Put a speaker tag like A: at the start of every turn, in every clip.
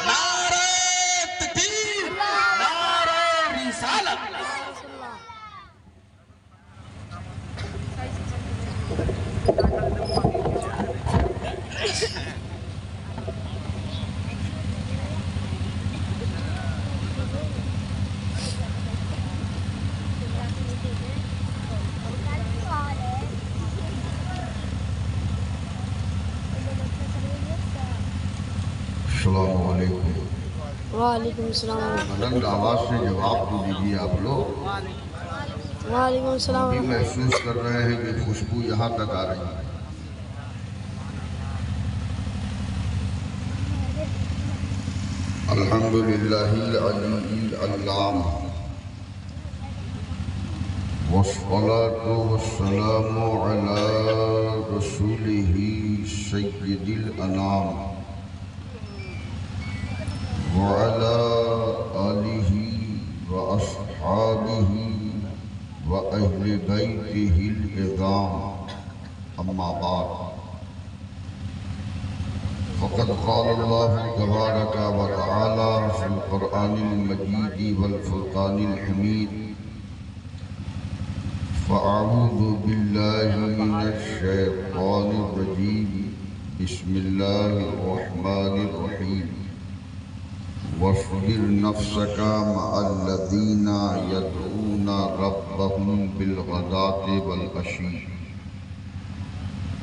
A: نعرہ تکبیر، نعرہ رسالت۔
B: السلام علیکم۔
C: وعلیکم السلام۔
B: بلند آواز سے جواب تو دیجیے آپ لوگ۔
C: وعلیکم السلام۔
B: بھی محسوس کر رہے ہیں کہ خوشبو یہاں تک آ رہی ہے۔ الحمدللہ العلی العلام والصلاة والسلام علی رسولہ سید الانام وعلى آلہ وأصحابہ وأہل بیتہ العظام، اما بعد، فقد قال اللہ تبارک وتعالی فی القرآن المجید والفرقان الحمید، فأعوذ باللہ من الشیطان الرجیم، بسم اللہ الرحمن الرحیم، واصبر نفسك مع الذين يدعون ربهم بالغداة والعشي۔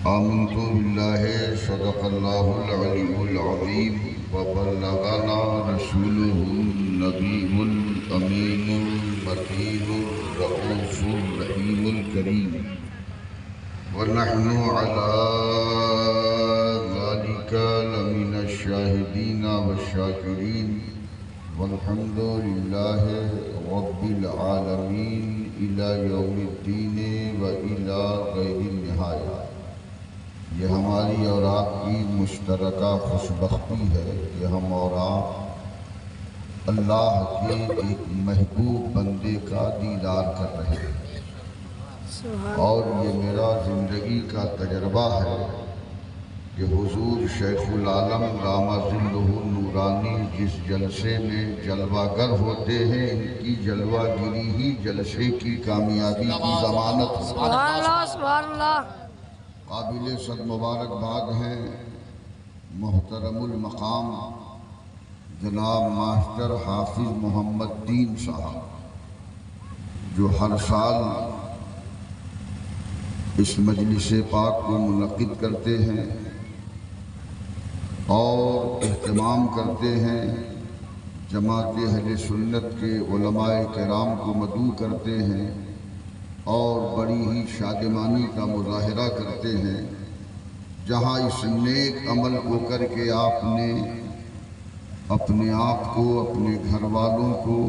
B: آمنت بالله صدق الله العلي العظيم وبلغنا رسوله النبي الأمين المكين الرؤوف الرحيم الكريم، ونحن على ذلك لمن الشاهدين والشاكرين، والحمد لله رب العالمين إلى يوم الدين وإلى غير النهاية۔ یہ ہماری اور آپ کی مشترکہ خوش بختی ہے کہ ہم اور آپ اللہ کے ایک محبوب بندے کا دیدار کر رہے ہیں، اور یہ میرا زندگی کا تجربہ ہے کہ حضور شیخ العالم دامہ ظلہ النورانی جس جلسے میں جلوہ گر ہوتے ہیں، ان کی جلوہ گری ہی جلسے کی کامیابی کی ضمانت ہے۔
C: سبحان اللہ، سبحان اللہ۔
B: قابل صد مبارکباد ہیں محترم المقام جناب ماسٹر حافظ محمد دین صاحب، جو ہر سال اس مجلس پاک کو منعقد کرتے ہیں اور اہتمام کرتے ہیں، جماعت اہل سنت کے علماء کرام کو مدعو کرتے ہیں اور بڑی ہی شادمانی کا مظاہرہ کرتے ہیں، جہاں اس نیک عمل کو کر کے آپ نے اپنے آپ کو، اپنے گھر والوں کو،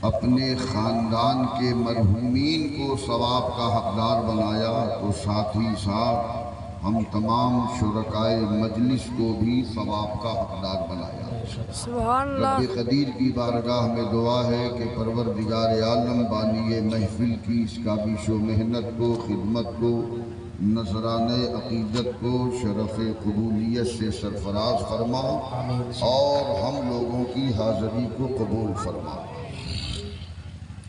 B: اپنے خاندان کے مرحومین کو ثواب کا حقدار بنایا، تو ساتھ ہی ساتھ ہم تمام شرکائے مجلس کو بھی ثواب کا حقدار بنایا۔
C: سبحان اللہ۔
B: رب قدیر کی بارگاہ میں دعا ہے کہ پروردگار عالم بانی محفل کی اس کابش و محنت کو، خدمت کو، نذرانے عقیدت کو شرف قبولیت سے سرفراز فرما اور ہم لوگوں کی حاضری کو قبول فرما۔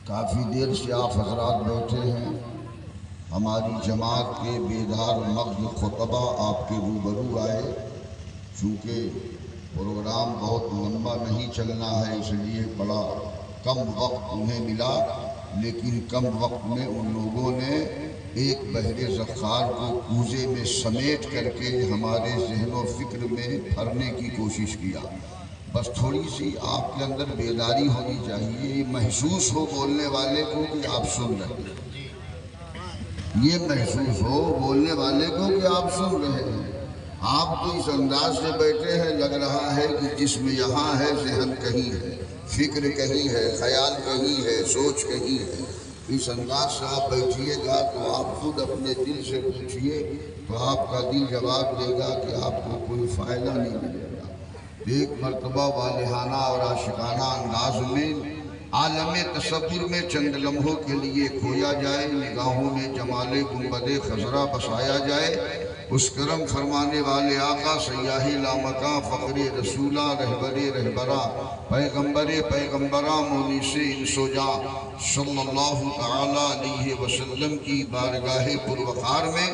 B: کافی دیر سے آپ حضرات بیٹھے ہیں، ہماری جماعت کے بیدار مغز خطبہ آپ کے روبرو آئے، چونکہ پروگرام بہت لمبا نہیں چلنا ہے، اس لیے بڑا کم وقت انہیں ملا، لیکن کم وقت میں ان لوگوں نے ایک بحر ذخار کو کوزے میں سمیٹ کر کے ہمارے ذہن و فکر میں بھرنے کی کوشش کیا۔ بس تھوڑی سی آپ کے اندر بیداری ہونی چاہیے، یہ محسوس ہو بولنے والے کو کہ آپ سن رہے ہیں، یہ محسوس ہو بولنے والے کو کہ آپ سن رہے ہیں۔ آپ تو اس انداز سے بیٹھے ہیں، لگ رہا ہے کہ جسم یہاں ہے، ذہن کہیں ہے، فکر کہیں ہے، خیال کہیں ہے، سوچ کہیں ہے۔ اس انداز سے آپ بیٹھیے گا تو آپ خود اپنے دل سے پوچھئے تو آپ کا دل جواب دے گا کہ آپ کو کوئی فائدہ نہیں ملے گا۔ ایک مرتبہ والہانہ اور عاشقانہ انداز میں عالم تصور میں چند لمحوں کے لیے کھویا جائے، نگاہوں میں جمال گنبد خضرا بسایا جائے، اس کرم فرمانے والے آقا سیاہ لامکاں فقر رسولہ رہبر رہبرا پیغمبر پیغمبراں مونس انس و جاں صلی اللہ تعالیٰ علیہ وسلم کی بارگاہ پروقار میں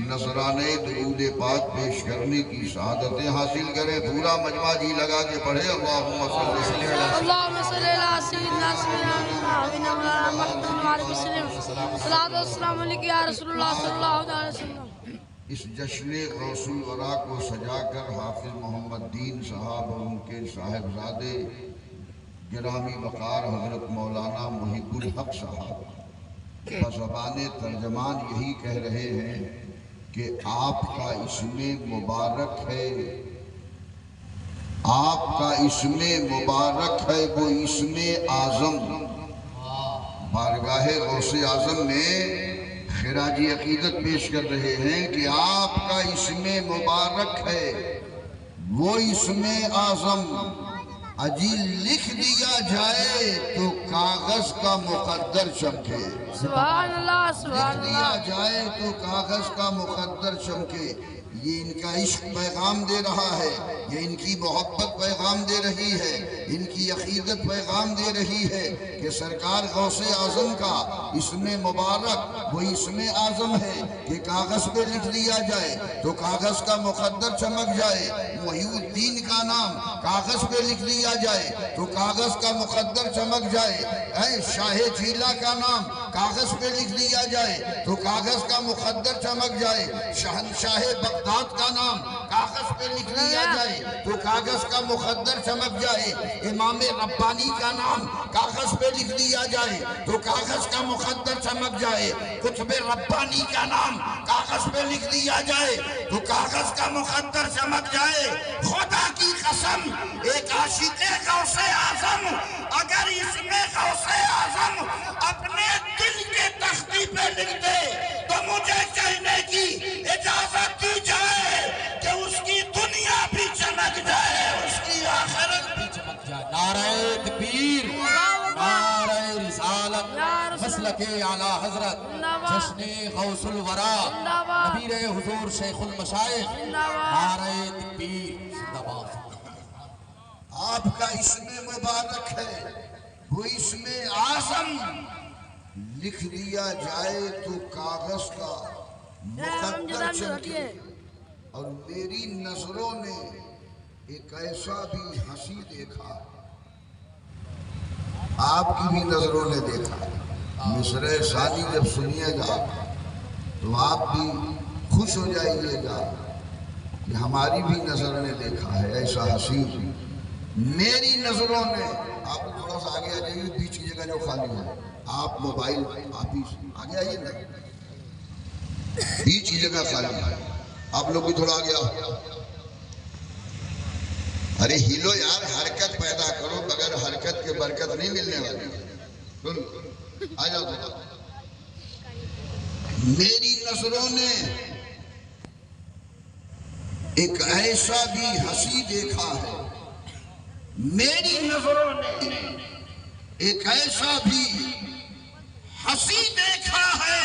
B: نذرانے درود پاک پیش کرنے کی سعادتیں حاصل کریں. پورا مجمع جی لگا کے پڑھے اللہم صلی اللہ
C: اللہم صلی اللہ سیدنا سیدنا محمد وسلم صلاۃ والسلام علیکہ یا رسول اللہ صلی اللہ علیہ وسلم.
B: اس جشن غوث الورا کو سجا کر حافظ محمد دین صاحب اور ان کے صاحبزادے گرامی وقار حضرت مولانا محب الحق صاحب بزبان ترجمان یہی کہہ رہے ہیں کہ آپ کا اسم مبارک ہے، آپ کا اسم مبارک ہے وہ اسم اعظم. بارگاہ غوث اعظم میں خراج عقیدت پیش کر رہے ہیں کہ آپ کا اسم مبارک ہے وہ اسم اعظم. اجی لکھ دیا جائے تو کاغذ کا مقدر چمکے.
C: سبحان اللہ سبحان
B: لکھ دیا
C: اللہ.
B: جائے تو کاغذ کا مقدر چمکے. یہ ان کا عشق پیغام دے رہا ہے، یہ ان کی محبت پیغام دے رہی ہے، ان کی عقیدت پیغام دے رہی ہے کہ سرکار غوث اعظم کا اسم مبارک وہ اسم اعظم ہے کہ کاغذ پہ لکھ دیا جائے تو کاغذ کا مقدر چمک جائے. محی الدین کا نام کاغذ پہ لکھ دیا جائے تو کاغذ کا مقدر چمک جائے. شاہ جیلہ کا نام کاغذ پہ لکھ دیا جائے تو کاغذ کا مقدر چمک جائے. شہنشاہ بغداد کا نام کاغذ پہ لکھ لیا جائے تو کاغذ کا مقدر چمک جائے. امام ربانی کا نام کاغذ پہ لکھ دیا جائے تو کاغذ کا مقدر چمک جائے. قطب ربانی کا نام کاغذ پہ لکھ دیا جائے تو کاغذ کا مقدر چمک جائے. خدا کی قسم ایک عاشق غوث اعظم اگر اسم غوث اعظم اپنے دل کے تختی پہ لکھ دے تو مجھے کہنے کی اجازت دی جائے کہ اس کی دنیا بھی چمک جائے، اس کی آخرت بھی چمک جائے.
A: نعرہ تکبیر، نعرہ رسالت، مسلک اعلی حضرت، جشن غوث الورا، نبیر حضور شیخ المشائخ، نعرہ تکبیر. زندہ باد.
B: آپ کا اسم مبارک ہے وہ اسم اعظم. لکھ دیا جائے تو کاغذ کا مقدر چمکے. اور میری نظروں نے ایک ایسا بھی ہنسی دیکھا، آپ کی بھی نظروں نے دیکھا. مصرع ثانی جب سنیے گا تو آپ بھی خوش ہو جائیے گا کہ ہماری بھی نظر نے دیکھا ہے ایسا حسین. میری نظروں نے. آپ تھوڑا سا آگے آ جائیے، بیچ کی جگہ جو خالی ہے. آپ موبائل آپ ہی آگے آئیے نا، بیچ کی جگہ خالی ہے. آپ لوگ بھی تھوڑا آگے آؤ. ارے ہیلو یار، حرکت پیدا کرو، بغیر حرکت کے برکت نہیں ملنے والی. سن آ جاؤ تھوڑا. میری نظروں نے ایک ایسا بھی ہنسی دیکھا ہے. میری نظروں نے ایک ایسا بھی ہنسی دیکھا ہے.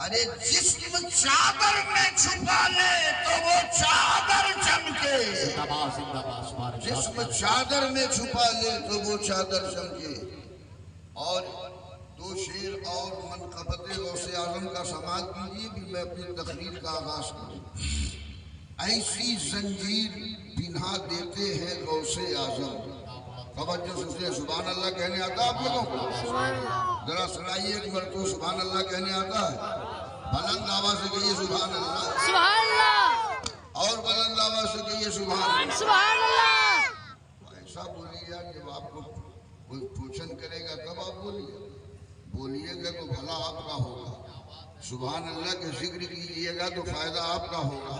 B: ارے جسم چادر میں چھپا لے تو وہ چادر چمکے. جسم چادر میں چھپا لے تو وہ چادر چمکے. اور دو شعر اور منقبت غوث اعظم کا سماعت کیجیے کہ میں اپنی تقریر کا آغاز کروں. ایسی زنجیر پہنا دیتے ہیں غوث اعظم. توجہ سے سبحان اللہ کہنے آتا ہے آپ لوگوں کو؟ ذرا سنائیے ایک مرتبہ سبحان اللہ کہنے آتا ہے. بلند آواز سے کہیے سبحان اللہ.
C: سبحان اللہ.
B: اور بلند آواز سے کہیے سبحان اللہ.
C: سبحان اللہ.
B: ایسا بولیے یار جب آپ کو کوئی پوچھن کرے گا تب آپ بولیے گا تو بھلا آپ کا ہوگا. سبحان اللہ کے ذکر کیجئے گا تو فائدہ آپ کا ہوگا.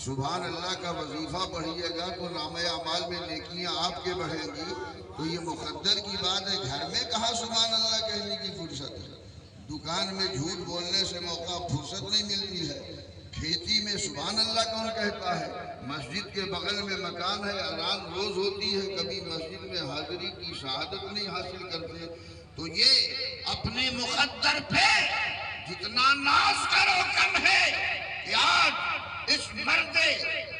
B: سبحان اللہ کا وظیفہ پڑھیے گا تو نامہ اعمال میں نیکیاں آپ کے بڑھیں گی. تو یہ مقدر کی بات ہے. گھر میں کہاں سبحان اللہ کہنے کی فرصت ہے؟ دکان میں جھوٹ بولنے سے موقع فرصت نہیں ملتی ہے. کھیتی میں سبحان اللہ کون کہتا ہے؟ مسجد کے بغل میں مکان ہے، اذان روز ہوتی ہے، کبھی مسجد میں حاضری کی شہادت نہیں حاصل کرتے. تو یہ اپنے مقدر پہ جتنا ناز کرو کم ہے. کہ آج اس مرد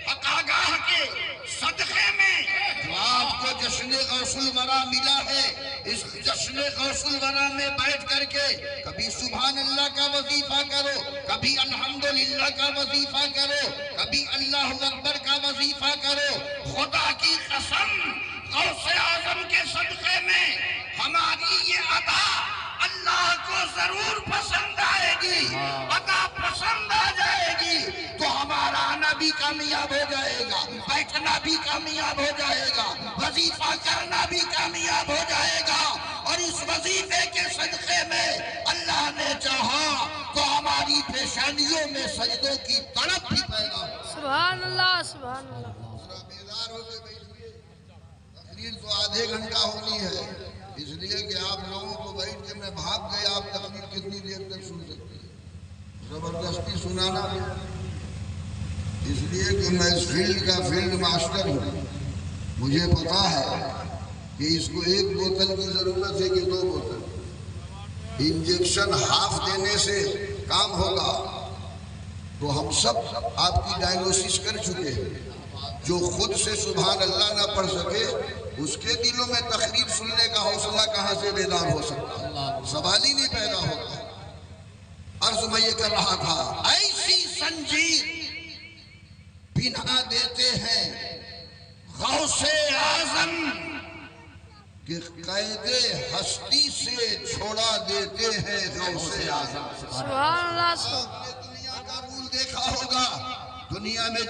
B: حقاگاہ کے صدقے میں جو آپ کو جشن غوث الورا ملا ہے، اس جشن غوث الورا میں بیٹھ کر کے کبھی سبحان اللہ کا وظیفہ کرو، کبھی الحمدللہ کا وظیفہ کرو، کبھی اللہ اکبر کا وظیفہ کرو۔ خدا کی قسم غوث اعظم کے صدقے میں ہماری یہ ادا اللہ کو ضرور پسند آئے گی، ادا پسند آ جائے گی تو ہمارا آنا بھی کامیاب ہو جائے گا، بیٹھنا بھی کامیاب ہو جائے گا، وظیفہ کرنا بھی کامیاب ہو جائے گا، اور اس وظیفے کے صدقے میں اللہ نے چاہا تو ہماری پیشانیوں میں سجدوں کی تڑپ بھی پیدا ہو۔
C: سبحان اللہ سبحان اللہ۔
B: ذرا بیدار ہو کے بیٹھیے، تقریر تو آدھے گھنٹہ ہونی ہے، اس لیے کہ آپ لوگوں کو بیٹھ کے میں بھاگ گیا، آپ تقریر کتنی دیر تک سن سکتے ہیں؟ زبردستی سنانا بھی، اس لیے کہ میں اس فیلڈ کا فیلڈ ماسٹر ہوں، مجھے پتا ہے کہ اس کو ایک بوتل کی ضرورت ہے کہ 2 بوتل، انجیکشن ہاف دینے سے کام ہوگا، تو ہم سب آپ کی ڈائگنوسس کر چکے ہیں۔ جو خود سے سبحان اللہ نہ پڑھ سکے اس کے دلوں میں تقریر سننے کا حوصلہ کہاں سے بیدار ہو سکتا؟ سوال ہی نہیں پیدا ہوتا۔ عرض میں یہ کر رہا تھا، ایسی زنجیر پہنا دیتے ہیں غوث اعظم کہ قید ہستی سے چھوڑا دیتے ہیں غوث اعظم۔
C: سبحان اللہ سبحان
B: آپ نے دنیا کا رول دیکھا ہوگا، دنیا میں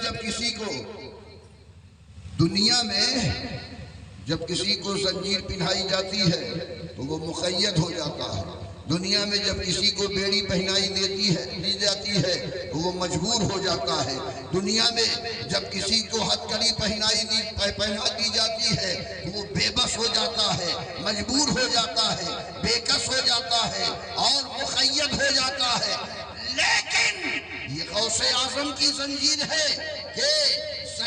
B: جب کسی کو زنجیر پہنائی جاتی ہے تو وہ مقید ہو جاتا ہے، دنیا میں جب کسی کو بیڑی پہنائی دی جاتی ہے تو وہ مجبور ہو جاتا ہے، دنیا میں جب کسی کو ہتھکڑی پہنا دی جاتی ہے تو وہ بے بس ہو جاتا ہے، مجبور ہو جاتا ہے، بے کس ہو جاتا ہے اور مقید ہو جاتا ہے۔ لیکن یہ غوث اعظم کی زنجیر ہے کہ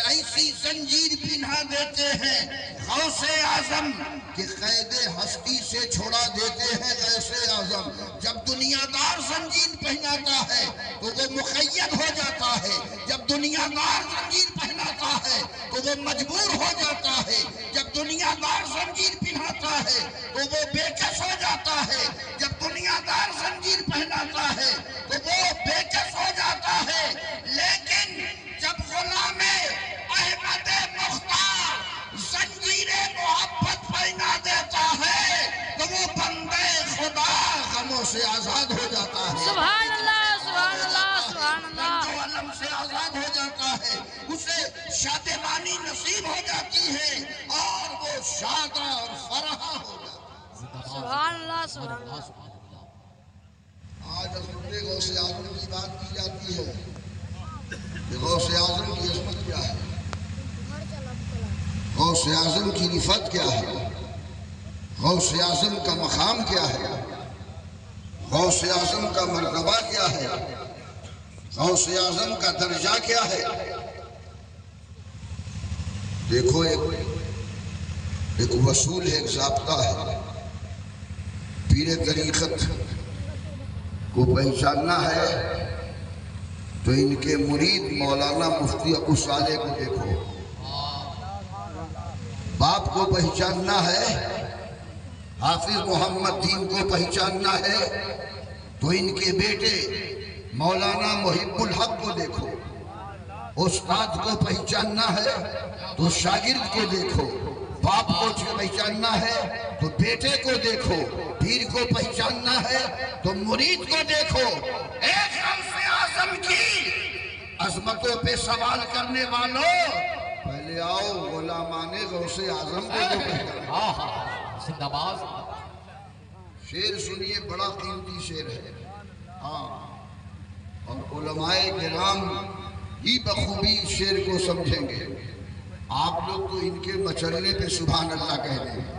B: ایسی زنجیر پہنا دیتے ہیں غوث اعظم کہ قید ہستی سے چھوڑا دیتے ہیں غوث اعظم۔ جب دنیا دار زنجیر پہناتا ہے تو وہ مقید ہو جاتا ہے، جب دنیا دار زنجیر پہناتا ہے تو وہ مجبور ہو جاتا ہے، جب دنیا دار زنجیر پہناتا ہے تو وہ بے کس ہو جاتا ہے، جب دنیا دار زنجیر پہناتا ہے تو وہ بے کس ہو جاتا ہے۔ لیکن جب غلام احمد مختار زنجیر محبت پہنا دیتا ہے تو وہ بندے خدا غموں سے آزاد ہو جاتا ہے،
C: سبحان اللہ سبحان اللہ سبحان اللہ۔
B: جو علم سے آزاد ہو جاتا ہے اسے شادمانی نصیب ہو جاتی ہے اور وہ شاد اور فرح ہو جاتا ہے۔
C: سبحان اللہ سبحان اللہ۔
B: آج حضرت غوث اعظم کی بات کی جاتی ہے کہ غوث اعظم کی عظمت کیا ہے، غوث اعظم کی رفعت کیا ہے، غوث اعظم کا مقام کیا ہے، غوث اعظم کا مرتبہ کیا ہے، غوث اعظم کا درجہ کیا ہے۔ دیکھو ایک وصول ہے، ایک ضابطہ ہے، پیر طریقت کو پہچاننا ہے تو ان کے مرید مولانا مفتی ابو صالح کو دیکھو، باپ کو پہچاننا ہے، حافظ محمد دین کو پہچاننا ہے تو ان کے بیٹے مولانا محب الحق کو دیکھو، استاد کو پہچاننا ہے تو شاگرد کو دیکھو، باپ کو پہچاننا ہے تو بیٹے کو دیکھو، پیر کو پہچاننا ہے تو مرید کو دیکھو۔ ایک غوث اعظم کی عظمتوں پہ سوال کرنے والوں پہلے آؤ غلامان غوث اعظم کو پہچانو۔
A: زندہ باد۔
B: شعر سنیے، بڑا قیمتی شعر ہے، اور علماء کرام ہی بخوبی شعر کو سمجھیں گے، آپ لوگ تو ان کے مچلنے پہ سبحان اللہ کہہ دیں گے۔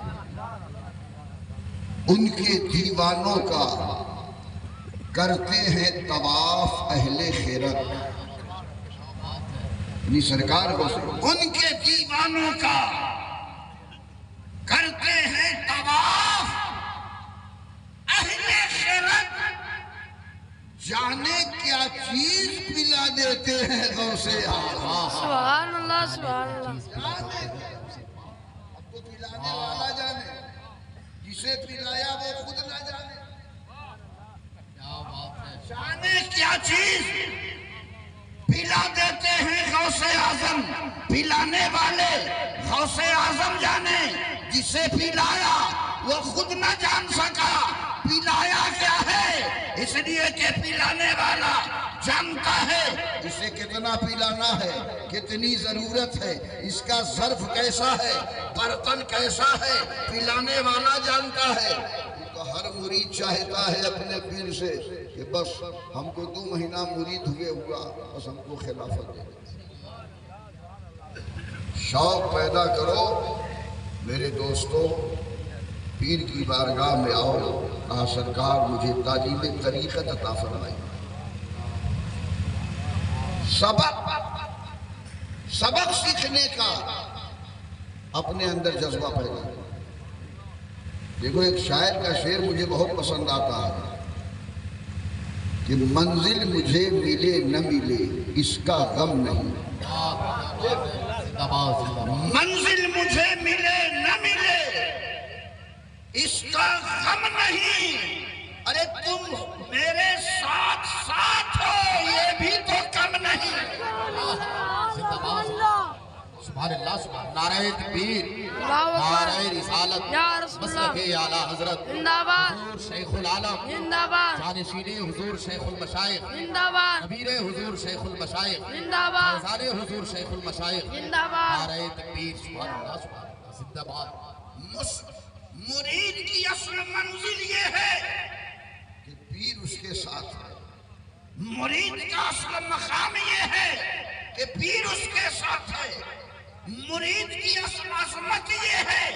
B: ان کے دیوانوں کا کرتے ہیں طواف اہل خیرت، یعنی سرکار کو ان کے دیوانوں کا کرتے ہیں طواف اہل خیرت، جانے کیا چیز پلا دے
C: سبحان اللہ
B: اب تو پلانے والا جانے، جسے پلایا وہ خود نہ جانے۔ جانے کیا چیز پلا دیتے ہیں غوث اعظم، پلانے والے غوث اعظم جانے، جسے پلایا وہ خود نہ جان سکا پلایا کیا ہے، اس لیے کہ پلانے والا جانتا ہے اسے کتنا پلانا ہے، کتنی ضرورت ہے، اس کا ظرف کیسا ہے، برتن کیسا ہے، پلانے والا جانتا ہے۔ تو ہر مرید چاہتا ہے اپنے پیر سے کہ بس ہم کو 2 مہینہ مرید ہوئے ہوا، بس ہم کو خلافت دے دیں۔ شوق پیدا کرو میرے دوستو، پیر کی بارگاہ میں آؤ، کہا سرکار مجھے تعلیم طریقت عطا فرمائی، سبق سیکھنے کا اپنے اندر جذبہ پیدا کرو۔ دیکھو ایک شاعر کا شعر مجھے بہت پسند آتا ہے کہ منزل مجھے ملے نہ ملے اس کا غم نہیں، منزل مجھے ملے نہ ملے اس کا غم نہیں، ارے تم میرے ساتھ ساتھ ہو یہ بھی تو کم نہیں۔
A: سبحان اللہ، سبحان نعرہ تکبیر، نعرہ رسالت، مسلک اعلیٰ حضرت حضور شیخ العالم، جانشین حضور شیخ المشائخ، نبیر حضور شیخ المشائخ، فیضان حضور شیخ المشائخ، نعرہ تکبیر، سبحان اللہ، سبحان اللہ، زندہ باد۔
B: مرید کی اصل منزل یہ ہے کہ پیر اس کے ساتھ ہے، مرید کا اصل مقام یہ ہے کہ پیر اس کے ساتھ ہے، مرید کی اصل عظمت یہ ہے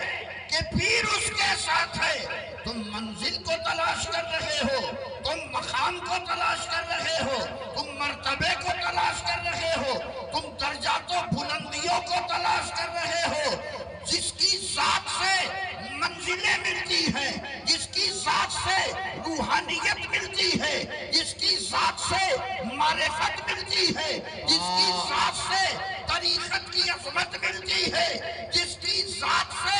B: کہ پیر اس کے ساتھ ہے۔ تم منزل کو تلاش کر رہے ہو، تم مقام کو تلاش کر رہے ہو، تم مرتبے کو تلاش کر رہے ہو، تم درجات و بلندیوں کو تلاش کر رہے ہو، جس کی ذات سے منزلیں ملتی ہیں، جس کی ذات سے روحانیت ملتی ہے، جس کی ذات سے معرفت ملتی ہے، جس کی ذات سے طریقت کی عظمت ملتی ہے، جس کی ذات سے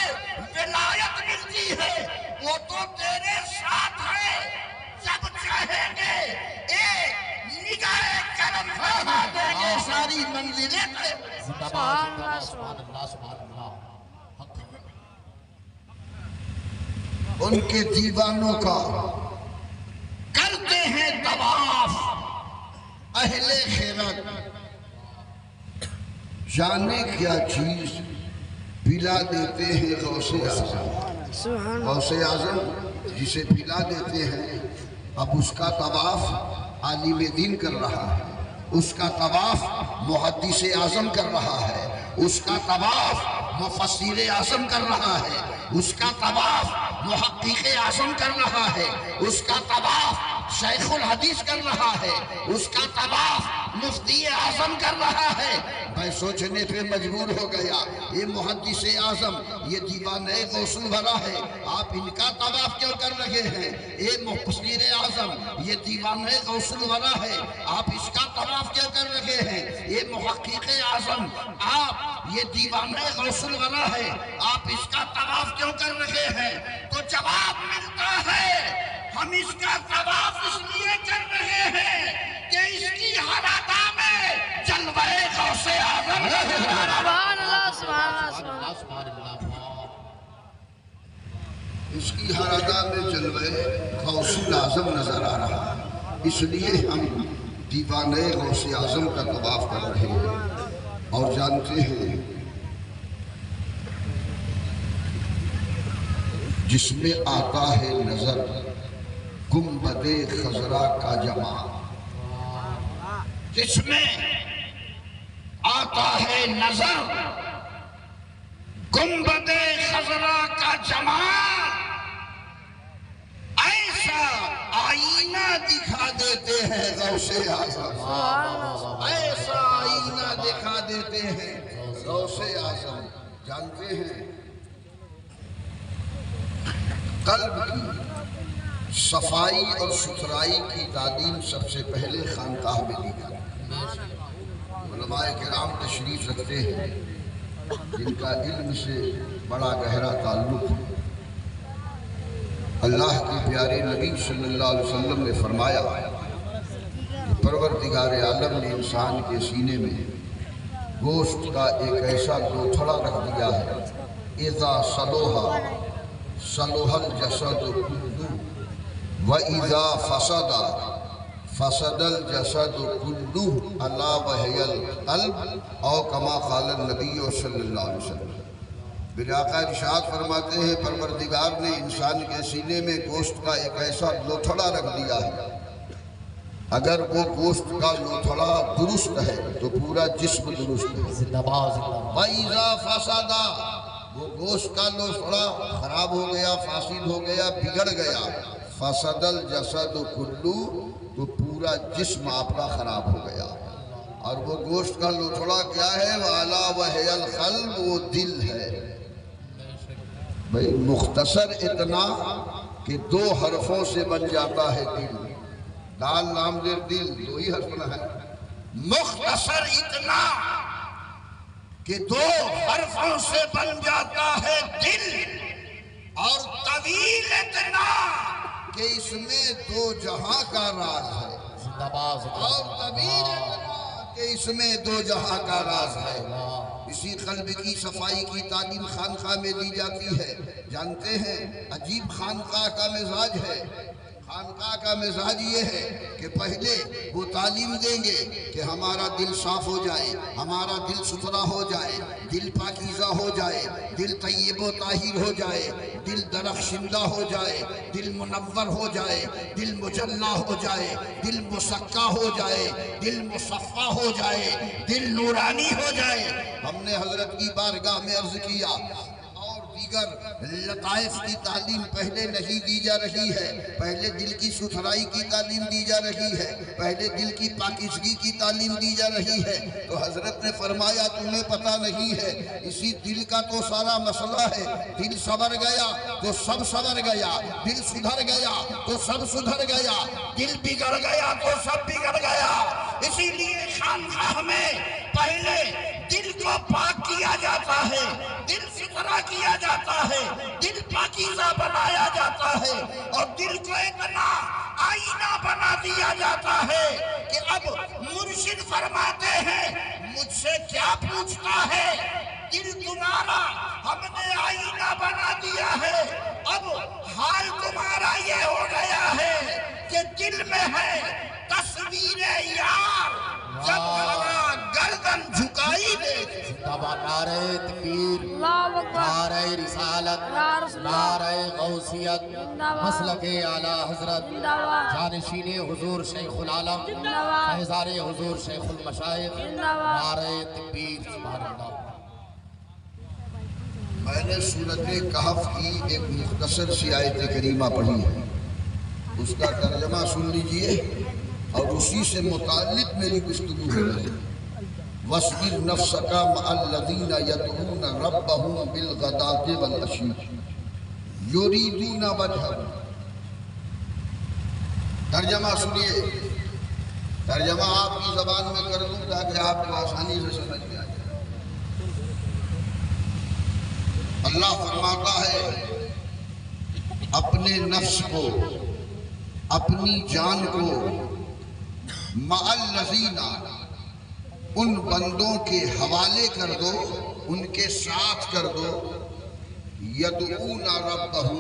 B: ولایت ملتی ہے، وہ تو تیرے ساتھ ہے۔ جب چاہیں گے ایک نگاہ کرم فرما دیں گے ساری منزلیں۔
A: سبحان اللہ، سبحان اللہ، سبحان اللہ۔
B: ان کے دیوانوں کا کرتے ہیں طواف اہل خیرات، جانے کیا چیز پلا دیتے ہیں غوث اعظم، غوث اعظم جسے پلا دیتے ہیں، اب اس کا طواف عالم دین کر رہا ہے، اس کا طواف محدث اعظم کر رہا ہے، اس کا طواف مفسر اعظم کر رہا ہے، اس کا طواف محقق اعظم کر رہا ہے، اس کا طواف شیخ الحدیث کر رہا ہے، اس کا طواف مفتی اعظم کر رہا ہے۔ میں سوچنے پہ مجبور ہو گیا، یہ محدث اعظم، یہ دیوانہ غوث الورا ہے، آپ ان کا طواف کیوں کر رہے ہیں؟ یہ مفسر اعظم، یہ دیوانہ غوث الورا ہے، آپ اس کا طواف کیوں کر رہے ہیں؟ یہ محقق اعظم، آپ یہ دیوانہ غوث الورا ہے، آپ اس کا طواف کیوں کر رہے ہیں؟ تو جواب ملتا ہے ہم اس کا طواف اس لیے کر رہے ہیں کہ اس کی ہر ادا میں جلوہ غوث اعظم نظر آ رہا ہے۔
C: سبحان اللہ، سبحان اللہ،
A: سبحان اللہ، سبحان اللہ۔
B: اس کی ہر ادا میں جلوہ غوث اعظم نظر آ رہا ہے، اس لیے ہم دیوانہ غوث اعظم کا طواف کر رہے ہیں۔ اور جانتے ہیں جس میں آتا ہے نظر گنبد خضرا کا جمال، جس میں آتا ہے نظر گنبد خضرا کا جمال، ایسا آئینہ دکھا دیتے ہیں غوث اعظم، ایسا آئینہ دکھا دیتے ہیں غوث اعظم۔ جانتے ہیں قلب کی صفائی اور ستھرائی کی تعلیم سب سے پہلے خانقاہ میں دی جاتی ہے۔ علماء کرام تشریف رکھتے ہیں، جن کا علم سے بڑا گہرا تعلق ہے۔ اللہ کے پیارے نبی صلی اللہ علیہ وسلم نے فرمایا کہ پروردگار عالم نے انسان کے سینے میں گوشت کا ایک ایسا گوتھڑا رکھ دیا ہے، اذا صلوحا صلوح الجسد کلہ وَإِذَا فَسَدَ فَسَدَ الْجَسَدُ كُلُّهُ أَلَا وَهِيَ الْقَلْبُ او کما قال النبی صلی اللہ علیہ وسلم۔ میرے آقا ارشاد فرماتے ہیں پروردگار نے انسان کے سینے میں گوشت کا ایک ایسا لوتھڑا رکھ دیا ہے، اگر وہ گوشت کا لوتھڑا درست ہے تو پورا جسم درست ہے۔ وَإِذَا فَسَدَ وہ گوشت کا لوتھڑا خراب ہو گیا، فاسد ہو گیا، بگڑ گیا، فَسَدَ الْجَسَدُ كُلُّهُ تو پورا جسم آپ کا خراب ہو گیا۔ اور وہ گوشت کا لوتھڑا کیا ہے؟ وَعَلَا وَهِيَ الْقَلْبُ وہ دل ہے۔ بھئی مختصر اتنا کہ 2 حرفوں سے بن جاتا ہے دل، دال لام زیر دل 2 ہی حرف نہ ہے۔ مختصر اتنا کہ 2 حرفوں سے بن جاتا ہے دل، اور طویل اتنا کہ اس میں 2 جہاں کا راز ہے، اور طویل اتنا کہ اس میں 2 جہاں کا راز ہے۔ اسی قلب کی صفائی کی تعلیم خانقاہ میں دی جاتی ہے۔ جانتے ہیں عجیب خانقاہ کا مزاج ہے۔ خانقاہ کا مزاج یہ ہے کہ پہلے وہ تعلیم دیں گے کہ ہمارا دل صاف ہو جائے، ہمارا دل ستھرا ہو جائے، دل پاکیزہ ہو جائے، دل طیب و طاہر ہو جائے، دل درخشندہ ہو جائے، دل منور ہو جائے، دل مجلہ ہو جائے، دل مسکہ ہو جائے، دل مصفہ ہو جائے، دل نورانی ہو جائے۔ ہم نے حضرت کی بارگاہ میں عرض کیا اور دیگر لطائف کی تعلیم پہلے نہیں دی جا رہی ہے، پہلے دل کی ستھرائی کی تعلیم دی جا رہی ہے، پہلے دل کی پاکیزگی کی تعلیم دی جا رہی ہے۔ تو حضرت نے فرمایا تمہیں پتہ نہیں ہے، اسی دل کا تو سارا مسئلہ ہے۔ دل سنور گیا تو سب سنور گیا، دل سدھر گیا تو سب سدھر گیا، دل بگڑ گیا تو سب بگڑ گیا۔ اسی لیے خانقاہ میں پہلے دل کو پاک کیا جاتا ہے، دل ستھرا کیا جاتا ہے، دل پاکیزہ بنایا جاتا ہے، اور دل کو اتنا آئینہ بنا دیا جاتا ہے کہ اب مرشد فرماتے ہیں مجھ سے کیا پوچھتا ہے، دل تمہارا ہم نے آئینہ بنا دیا ہے، اب حال تمہارا یہ ہو گیا ہے کہ دل میں ہے تصویر یار، جب لگا گردن جھکائی دے۔
A: نعرہ تکبیر، نعرہ رسالت، نعرہ غوثیت، مسلک اعلیٰ حضرت، جانشین حضور شیخ العالم، فیضان حضور شیخ المشائخ، نعرہ تکبیر، سبحان اللہ۔
B: میں نے سورۃ کہف کی ایک مختصر سی آیت کریمہ پڑھی ہے، اس کا ترجمہ سن لیجئے اور اسی سے متعلق میری گفتگو ہو رہی ہے۔ وَاصْبِرْ نَفْسَكَ مَعَ الَّذِينَ يَدْعُونَ رَبَّهُمْ بِالْغَدَاةِ وَالْعَشِيِّ يُرِيدُونَ وَجْهَهُ۔ ترجمہ سنیے، ترجمہ آپ کی زبان میں کر دوں تاکہ آپ کو آسانی سے سمجھ میں آ جائے۔ اللہ فرماتا ہے اپنے نفس کو، اپنی جان کو مَعَ الَّذِينَ ان بندوں کے حوالے کر دو، ان کے ساتھ کر دو، یدعون ربہم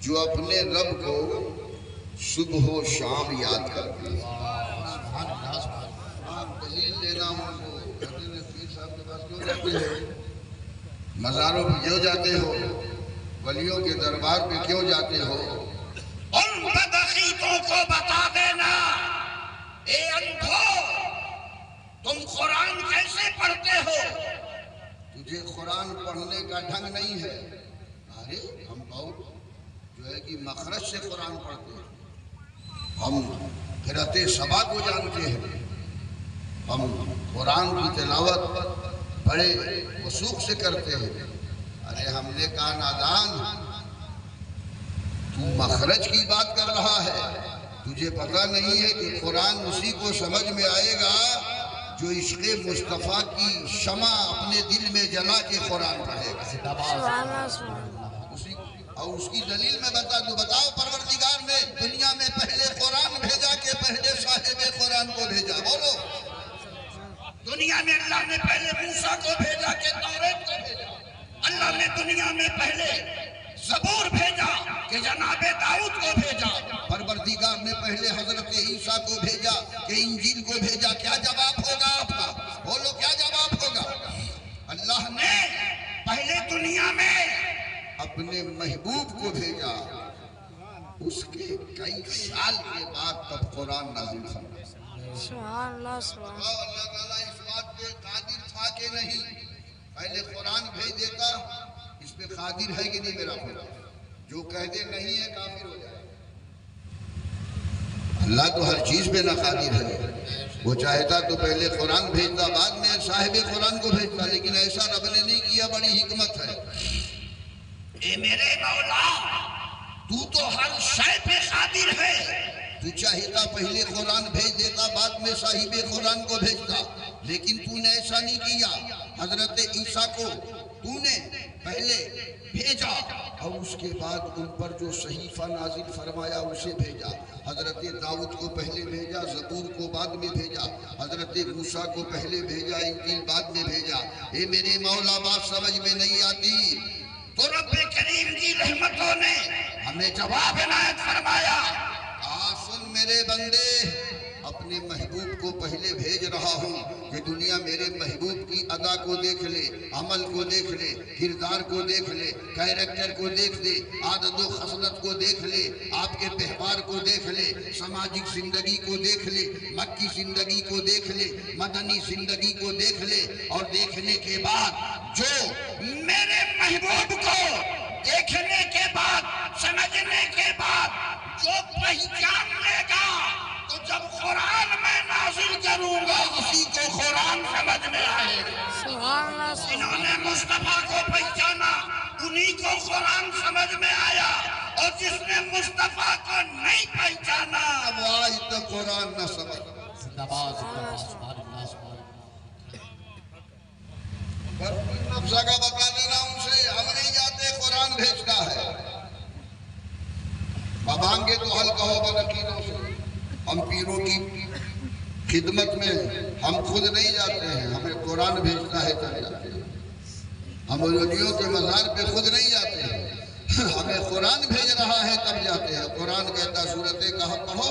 B: جو اپنے رب کو صبح و شام یاد کرتے ہیں۔ آپ دلیل دینا ان کو کہتے ہیں پیر صاحب کے پاس کیوں جاتے ہو، مزاروں پہ کیوں جاتے ہو، ولیوں کے دربار پہ کیوں جاتے ہو؟ ان بدعقیدوں کو بتا دینا، اے اندھو تم قرآن کیسے پڑھتے ہو؟ تجھے قرآن پڑھنے کا ڈھنگ نہیں ہے۔ ارے ہم بہت جو ہے کہ مخرج سے قرآن پڑھتے ہیں، ہم قرأت سبا کو جانتے ہیں، ہم قرآن کی تلاوت بڑے وثوق سے کرتے ہیں۔ ارے ہم نے کہا نادان، تو مخرج کی بات کر رہا ہے، تجھے پتہ نہیں ہے کہ قرآن اسی کو سمجھ میں آئے گا جو عشق مصطفیٰ کی شمع اپنے دل میں جلا کے قرآن پڑھے گا.
C: سبحان اللہ سبحان اللہ.
B: اور اس کی دلیل میں بتاؤ پروردگار نے دنیا میں پہلے قرآن بھیجا کہ پہلے صاحب قرآن کو بھیجا؟ بولو. دنیا میں اللہ نے پہلے موسیٰ کو بھیجا کہ توریت کو بھیجا؟ اللہ نے دنیا میں پہلے زبور بھیجا کہ جناب داؤد کو بھیجا؟ پروردگار نے پہلے حضرت عیسیٰ کو بھیجا کہ انجیل کو بھیجا؟ کیا جواب ہوگا آپ کا؟ بولو کیا جواب ہوگا؟ اللہ نے پہلے دنیا میں اپنے محبوب کو بھیجا، اس کے کئی سال کے بعد تب قرآن نازل فرمایا.
C: سبحان اللہ سبحان اللہ.
B: اللہ تعالیٰ اس بات پہ قادر تھا کہ نہیں؟ پہلے قرآن بھیج دیتا. اس پہ قادر ہے کہ نہیں میرا خدا؟ جو کہہ دے نہیں ہے کافر ہو جائے. اللہ تو ہر چیز پہ نہ قادر ہے. وہ چاہتا تو پہلے قرآن بھیجتا بعد میں صاحب قرآن کو بھیجتا، لیکن ایسا رب نے نہیں کیا. بڑی حکمت ہے. اے میرے مولا تو تو ہر شے پہ قادر ہے. تو چاہتا پہلے قرآن بھیج دیتا بعد میں صاحب قرآن کو بھیجتا، لیکن تو نے ایسا نہیں کیا. حضرت عیسیٰ کو تو نے پہلے بھیجا اور اس کے بعد ان پر جو صحیفہ نازل فرمایا اسے بھیجا. حضرت داؤد کو پہلے بھیجا، زبور کو بعد میں بھیجا، حضرت موسیٰ کو پہلے بھیجا، انجیل بعد میں بھیجا. اے میرے مولا بات سمجھ میں نہیں آتی تو رب کریم کی رحمتوں نے ہمیں جواب عنایت فرمایا. سن میرے بندے، اپنے محبوب کو پہلے بھیج رہا ہوں کہ دنیا میرے محبوب کی ادا کو دیکھ لے، عمل کو دیکھ لے، کردار کو دیکھ لے، کیریکٹر کو دیکھ لے، عادت و خصلت کو دیکھ لے، آپ کے تہوار کو دیکھ لے، سماجک زندگی کو دیکھ لے، مکی زندگی کو دیکھ لے، مدنی زندگی کو دیکھ لے. اور دیکھنے کے بعد جو میرے محبوب کو دیکھنے کے بعد سمجھنے کے بعد جو پہچان لے گا تو جب قرآن میں نازل کروں گا اسی کو قرآن سمجھ میں آئے گا.
C: سبحان اللہ.
B: انہوں نے مصطفیٰ کو پہچانا، انہی کو قرآن سمجھ میں آیا. اور جس نے مصطفیٰ کو نہیں پہچانا وہ آج تک قرآن نہ سمجھ. نفسہ کا بتا دینا ان سے، ہم نہیں جاتے، قرآن بھیجتا ہے. بابانگے تو حل کہو بنقیدوں سے. ہم پیروں کی خدمت میں ہم خود نہیں جاتے ہیں، ہمیں قرآن بھیجتا ہے تب جاتے ہیں. ہم ولیوں کے مزار پہ خود نہیں جاتے ہیں، ہمیں قرآن بھیج رہا ہے تب جاتے ہیں. قرآن کہتا صورت کہف پڑھو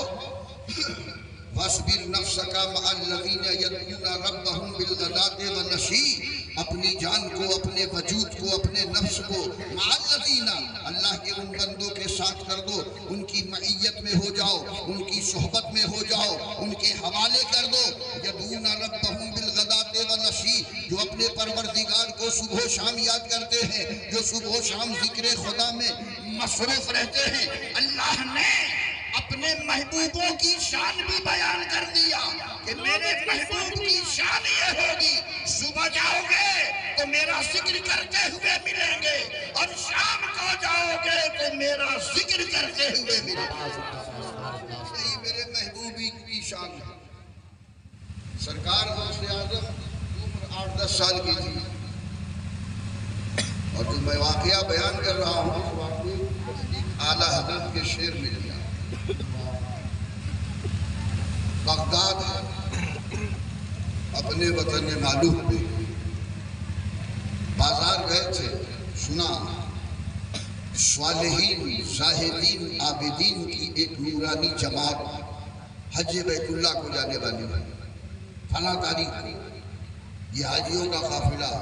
B: وَاصْبِرْ نَفْسَكَ مَعَ الَّذِينَ يَدْعُونَ رَبَّهُمْ بِالْغَدَاةِ وَالْعَشِيِّ. اپنی جان کو، اپنے وجود کو، اپنے نفس کو مع الذین، اللہ کے ان بندوں کے ساتھ کر دو. ان کی معیت میں ہو جاؤ، ان کی صحبت میں ہو جاؤ، ان کے حوالے کر دو. یدعون ربہم بالغداۃ والعشی، جو اپنے پروردگار کو صبح و شام یاد کرتے ہیں، جو صبح و شام ذکر خدا میں مصروف رہتے ہیں. اللہ نے اپنے محبوبوں کی شان بھی بیان کر دیا کہ میرے محبوب کی شان یہ ہوگی، صبح جاؤ گے تو میرا ذکر کرتے ہوئے ملیں گے، اور شام کو جاؤ گے تو میرا ذکر کرتے ہوئے ملیں گے. یہی میرے محبوبی کی شان ہے. سرکار غوث اعظم عمر 8-10 سال کی تھی، اور جو میں واقعہ بیان کر رہا ہوں اس واقعے اعلیٰ حضرت کے شعر میں لیا. بغداد اپنے وطن معلوم پہ بازار گئے تھے، سنا صالحین زاہدین عابدین کی ایک نورانی جماعت حج بیت اللہ کو جانے والی ہے، فلاں تاریخ یہ حاجیوں کا قافلہ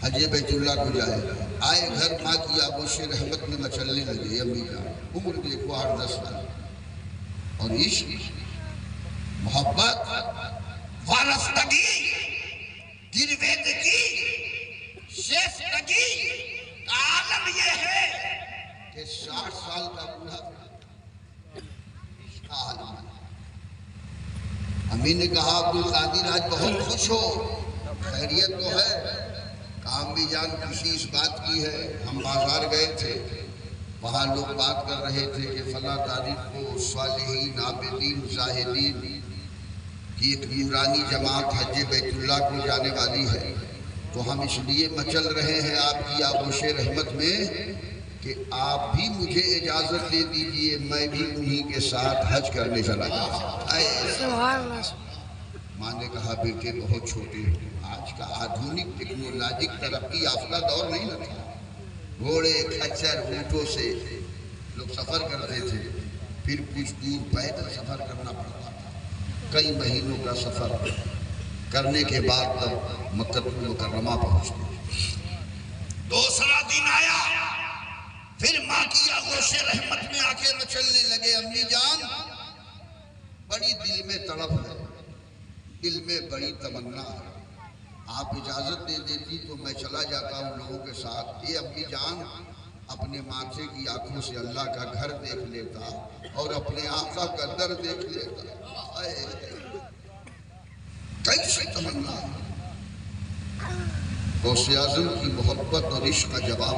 B: حج بیت اللہ کو جائے. آئے گھر ماں کی آغوش رحمت میں مچلنے لگے. امی جان عمر دیکھو 8-10 سال، اور عشق، محبت، وارستگی، گرویدگی، شیفتگی کا عالم یہ ہے کہ 60 سال کا بوڑھا عشق کا عالم ہے. امی نے کہا عبدالقادر آج بہت خوش ہو، خیریت تو ہے؟ کام بھی جان خوشی اس بات کی ہے، ہم بازار گئے تھے، وہاں لوگ بات کر رہے تھے کہ فلاں تاریخ کو صالحین عابدین زاہدین کہ ایک نورانی جماعت حج بیت اللہ کو جانے والی ہے، تو ہم اس لیے مچل رہے ہیں آپ کی آغوش رحمت میں کہ آپ بھی مجھے اجازت دے دیجئے، میں بھی انہی کے ساتھ حج کرنے چلا جاؤں۔ ماں نے کہا بیٹے بہت چھوٹے ہو، آج کا آدھونک ٹیکنالوجک ترقی یافتہ دور نہیں نہ تھا، گھوڑے کھچر اونٹوں سے لوگ سفر کرتے تھے، پھر کچھ دور پیدل سفر کرنا پڑتا تھا، کئی مہینوں کا سفر کرنے کے بعد تب مکہ المکرمہ پہنچتے۔ دوسرا دن آیا، پھر ماں کی آغوش رحمت میں آ کے مچلنے لگے، امی جان بڑی دل میں تڑپ ہے، دل میں بڑی تمنا ہے، آپ اجازت دے دیتی تو میں چلا جاتا ہوں لوگوں کے ساتھ، اے امی جان اپنے ماتھے کی آنکھوں سے اللہ کا گھر دیکھ لیتا اور اپنے آقا کا در دیکھ لیتا۔ کیسی تمنا، غوث اعظم کی محبت اور عشق کا جواب۔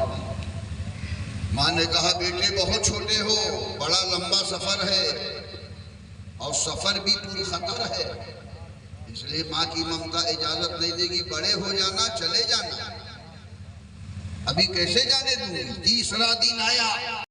B: ماں نے کہا بیٹے بہت چھوٹے ہو، بڑا لمبا سفر ہے اور سفر بھی پر خطر ہے، اس لیے ماں کی ممتا اجازت نہیں دے گی، بڑے ہو جانا چلے جانا، ابھی کیسے جانے دوں گی۔ تیسرا دن آیا،